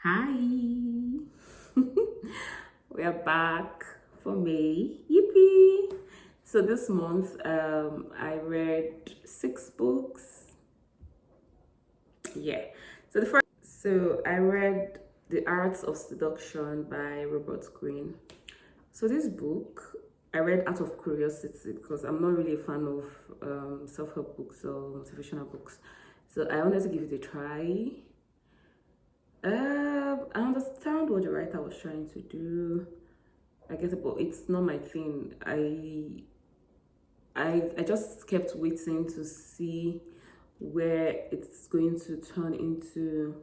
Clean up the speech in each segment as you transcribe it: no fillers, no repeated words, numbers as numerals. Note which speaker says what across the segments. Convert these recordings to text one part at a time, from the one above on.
Speaker 1: Hi, we are back for May. Yippee! So this month, I read 6 books. Yeah. So I read The Arts of Seduction by Robert Greene. So this book I read out of curiosity because I'm not really a fan of self-help books or motivational books. So I wanted to give it a try. I understand what the writer was trying to do. I get it, but it's not my thing. I just kept waiting to see where it's going to turn into.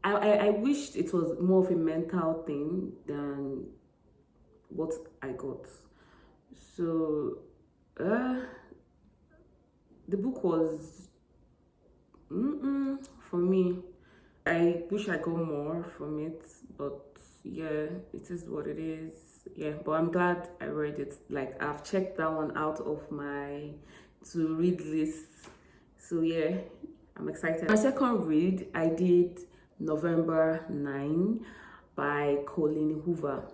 Speaker 1: I wished it was more of a mental thing than what I got. So the book was for me. I wish I got more from it, but yeah, it is what it is. Yeah, but I'm glad I read it. Like, I've checked that one out of my to read list. So yeah, I'm excited. My second read, I did November 9 by Colleen Hoover.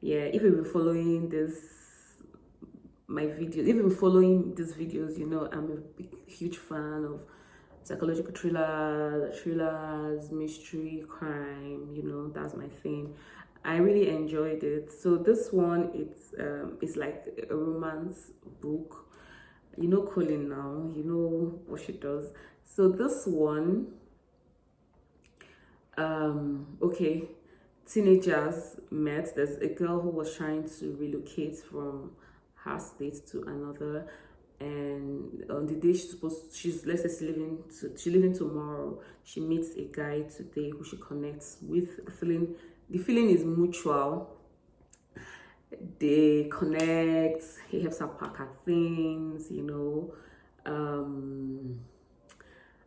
Speaker 1: Yeah, if you've been following my videos, if you've been following these videos, you know I'm a huge fan of psychological thrillers, mystery, crime. You know, that's my thing. I really enjoyed it. So this one, it's like a romance book. You know Colleen now, you know what she does. So this one, okay, teenagers met. There's a girl who was trying to relocate from her state to another, and on the day she's let's say she's leaving tomorrow, she meets a guy today who she connects with. The feeling is mutual. They connect. He helps her pack her things, you know.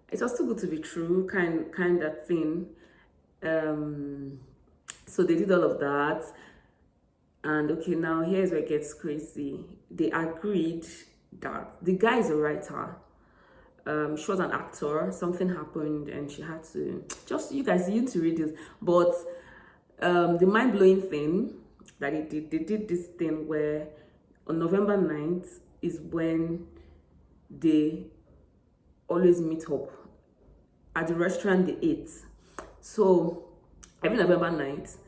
Speaker 1: It's just too good to be true, kind of thing. So they did all of that, and okay, now here's where it gets crazy. They agreed that the guy is a writer. She was an actor. Something happened and she had to, just, you guys need to read this. But the mind-blowing thing that they did this thing where on November 9th is when they always meet up at the restaurant they ate. So every November 9th,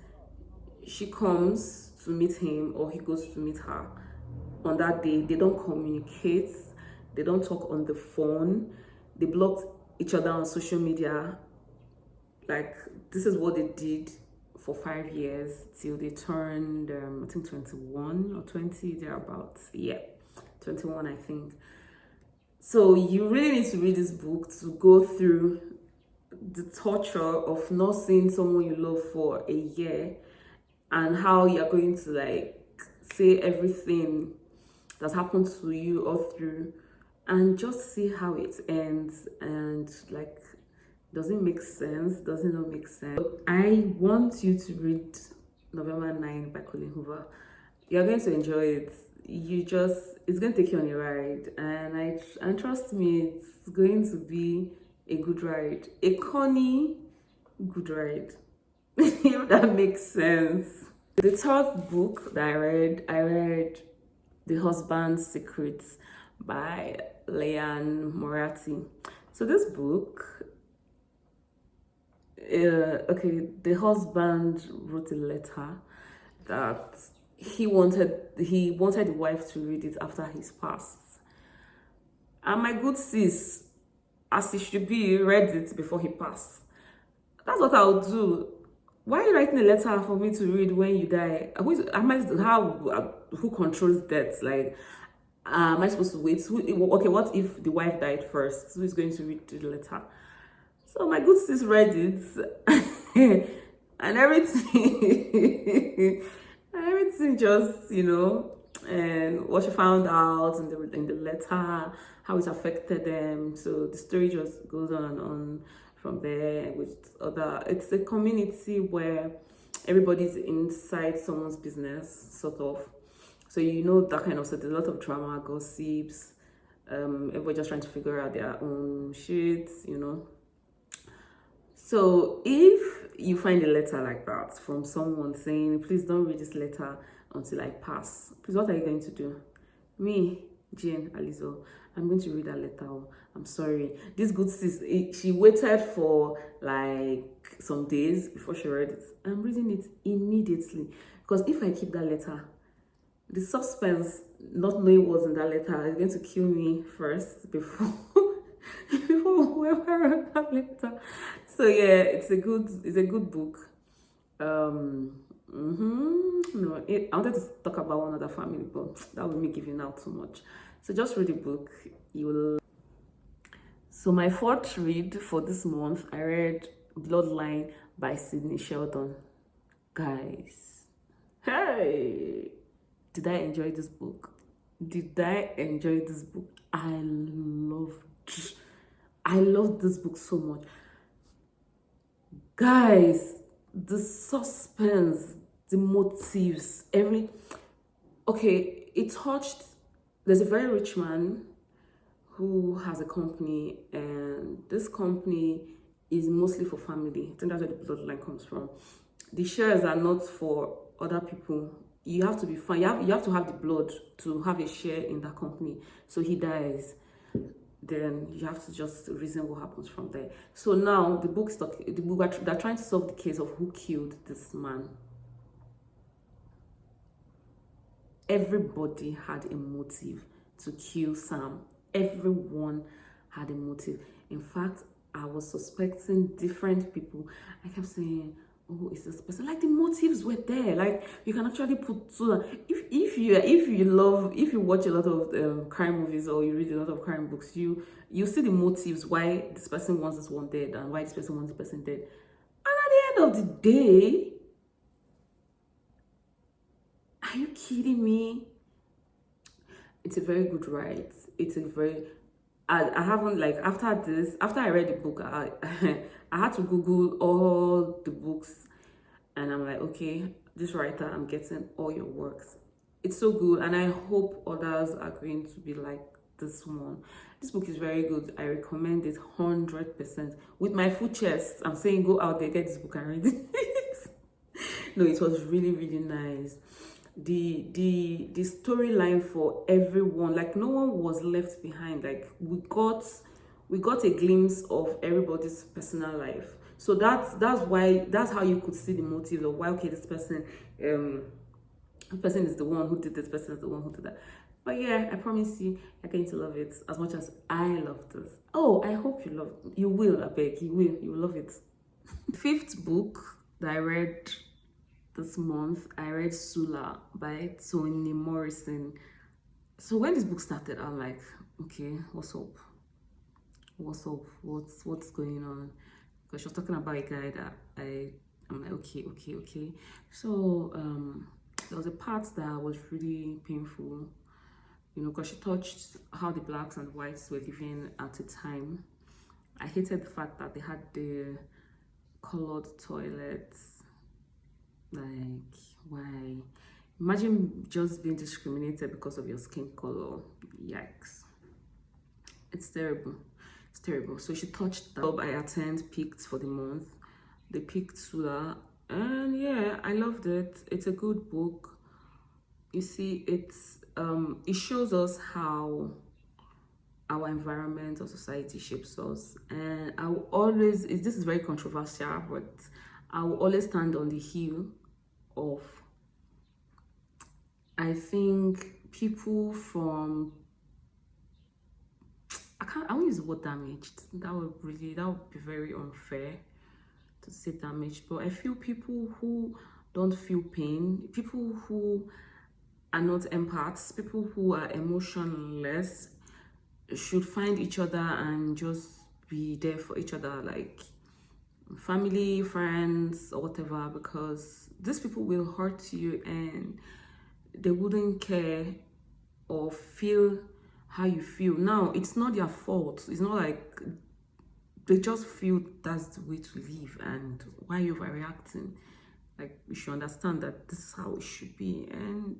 Speaker 1: she comes to meet him or he goes to meet her. On that day, they don't communicate, they don't talk on the phone, they blocked each other on social media. Like, this is what they did for 5 years till they turned I think 21 or 20, thereabouts. Yeah, 21, I think. So you really need to read this book to go through the torture of not seeing someone you love for a year, and how you're going to like say everything that's happened to you all through, and just see how it ends. And like, does it make sense? Does it not make sense? I want you to read November 9 by Colleen Hoover. You're going to enjoy it. It's going to take you on a ride, and trust me, it's going to be a good ride, a corny good ride. If that makes sense. The third book that I read The Husband's Secrets by Liane Moriarty. So this book, okay, the husband wrote a letter that he wanted the wife to read it after his passed. And my good sis, as he should be, read it before he passed. That's what I'll do. Why are you writing a letter for me to read when you die? Who controls death? Like, am I supposed to wait? Okay, what if the wife died first? Who is going to read the letter? So my good sis read it, and everything, everything just, you know, and what she found out in the letter, how it affected them. So the story just goes on and on from there. It's a community where everybody's inside someone's business, sort of. So you know that kind of stuff. There's a lot of drama, gossips, everybody just trying to figure out their own shit, you know. So if you find a letter like that from someone saying, please don't read this letter until I pass, please, what are you going to do? Me, Jane Alizo, I'm going to read that letter. I'm sorry. This good sis, she waited for like some days before she read it. I'm reading it immediately. Because if I keep that letter, the suspense, not knowing what's in that letter, is going to kill me first before before whoever wrote that letter. So yeah, it's a good book. No, I wanted to talk about one other family, but that would be giving out too much. So just read the book. You will. So my fourth read for this month, I read Bloodline by Sidney Sheldon. Guys, hey, did I enjoy this book? Did I enjoy this book? I loved this book so much. Guys, the suspense, the motives, it touched. There's a very rich man who has a company, and this company is mostly for family. I think that's where the bloodline comes from. The shares are not for other people. You have to be fine. You have to have the blood to have a share in that company. So he dies. Then you have to just reason what happens from there. So now they're trying to solve the case of who killed this man. Everybody had a motive to kill Sam. Everyone had a motive. In fact, I was suspecting different people. I kept saying, oh, is this person? Like, the motives were there. Like, you can actually put Sula. If you watch a lot of crime movies, or you read a lot of crime books, you see the motives why this person wants this one dead and why this person wants this person dead. And at the end of the day, are you kidding me? It's a very good write. I haven't, like, after I read the book, I had to Google all the books, and I'm like, okay, this writer, I'm getting all your works. It's so good, and I hope others are going to be like this one. This book is very good. I recommend it 100%. With my full chest, I'm saying go out there, get this book and read it. No, it was really, really nice. The storyline for everyone, like, no one was left behind. Like, we got a glimpse of everybody's personal life. So that's how you could see the motive of why, okay, this person is the one who did this, person is the one who did that. But yeah, I promise you, you're going to love it as much as I loved it. Oh, I hope you will. I beg, you will love it. Fifth book that I read this month, I read Sula by Toni Morrison. So when this book started, I'm like, okay, what's up? What's going on? Because she was talking about a guy that I'm like, okay. So there was a part that was really painful, because she touched how the blacks and whites were living at a time. I hated the fact that they had the colored toilets. Like, why? Imagine just being discriminated because of your skin color. Yikes. It's terrible. It's terrible. So she touched that. I picked for the month. They picked Sula, and yeah, I loved it. It's a good book. You see, it shows us how our environment or society shapes us. And I will always, this is very controversial, but I will always stand on the hill of, I think, people from, I won't use the word damaged. That would be very unfair to say damaged. But I feel people who don't feel pain, people who are not empaths, people who are emotionless, should find each other and just be there for each other, like family, friends, or whatever, because these people will hurt you and they wouldn't care or feel how you feel. Now, it's not their fault. It's not like they just feel that's the way to live, and why you're overreacting. Like, you should understand that this is how it should be. And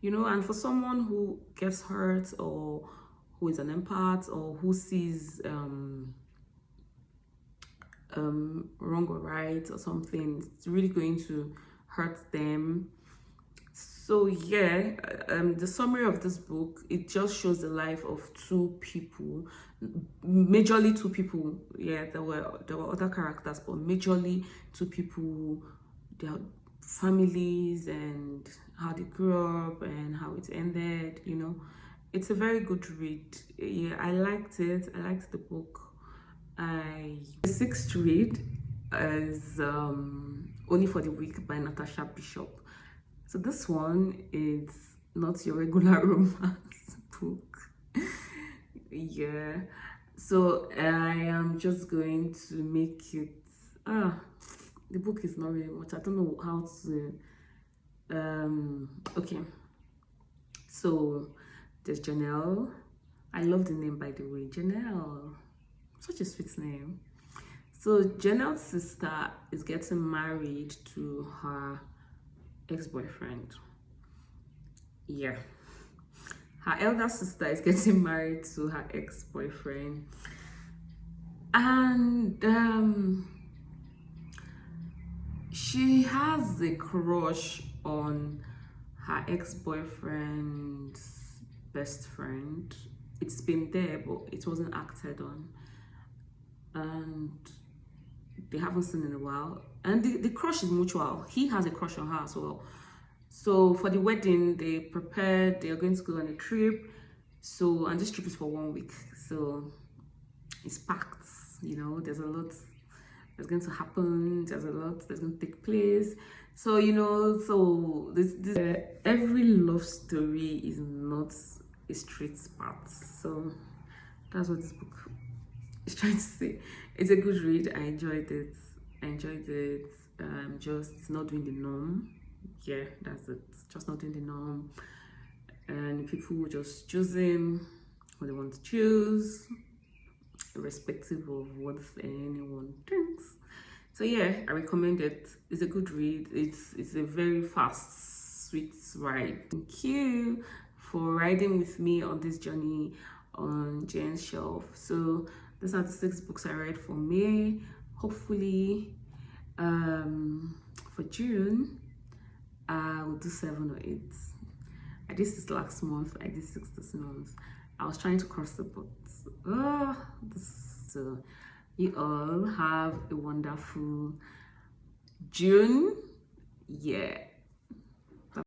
Speaker 1: and for someone who gets hurt, or who is an empath, or who sees wrong or right or something. It's really going to hurt them. So yeah, the summary of this book, it just shows the life of two people, majorly two people. Yeah, there were other characters, but majorly two people, their families and how they grew up and how it ended. You know, it's a very good read. Yeah, I liked it. I liked the book. The sixth read is Only for the Weak by Natasha Bishop. So this one is not your regular romance book. Yeah. So I am just going to make it. The book is not really much. I don't know how to. Okay. So there's Janelle. I love the name, by the way, Janelle. Such a sweet name. So Janelle's sister is getting married to her ex-boyfriend. Yeah, her elder sister is getting married to her ex-boyfriend, and she has a crush on her ex-boyfriend's best friend. It's been there, but it wasn't acted on, and they haven't seen in a while. And the crush is mutual. He has a crush on her as well. So for the wedding, they prepared, they are going to go on a trip. So, and this trip is for 1 week. So it's packed, you know, there's a lot that's going to happen. There's a lot that's going to take place. So, you know, so this every love story is not a straight path. So that's what this book is trying to say. It's a good read. I enjoyed it. Just not doing the norm. Yeah, that's it. Just not doing the norm. And people just choosing what they want to choose, irrespective of what anyone thinks. So yeah, I recommend it. It's a good read. It's a very fast, sweet ride. Thank you for riding with me on this journey on Jane's shelf. So these are the 6 books I read for May. Hopefully, for June, I will do 7 or 8. I did 6 last month. I did 6 this month. I was trying to cross the books. So you all have a wonderful June. Yeah.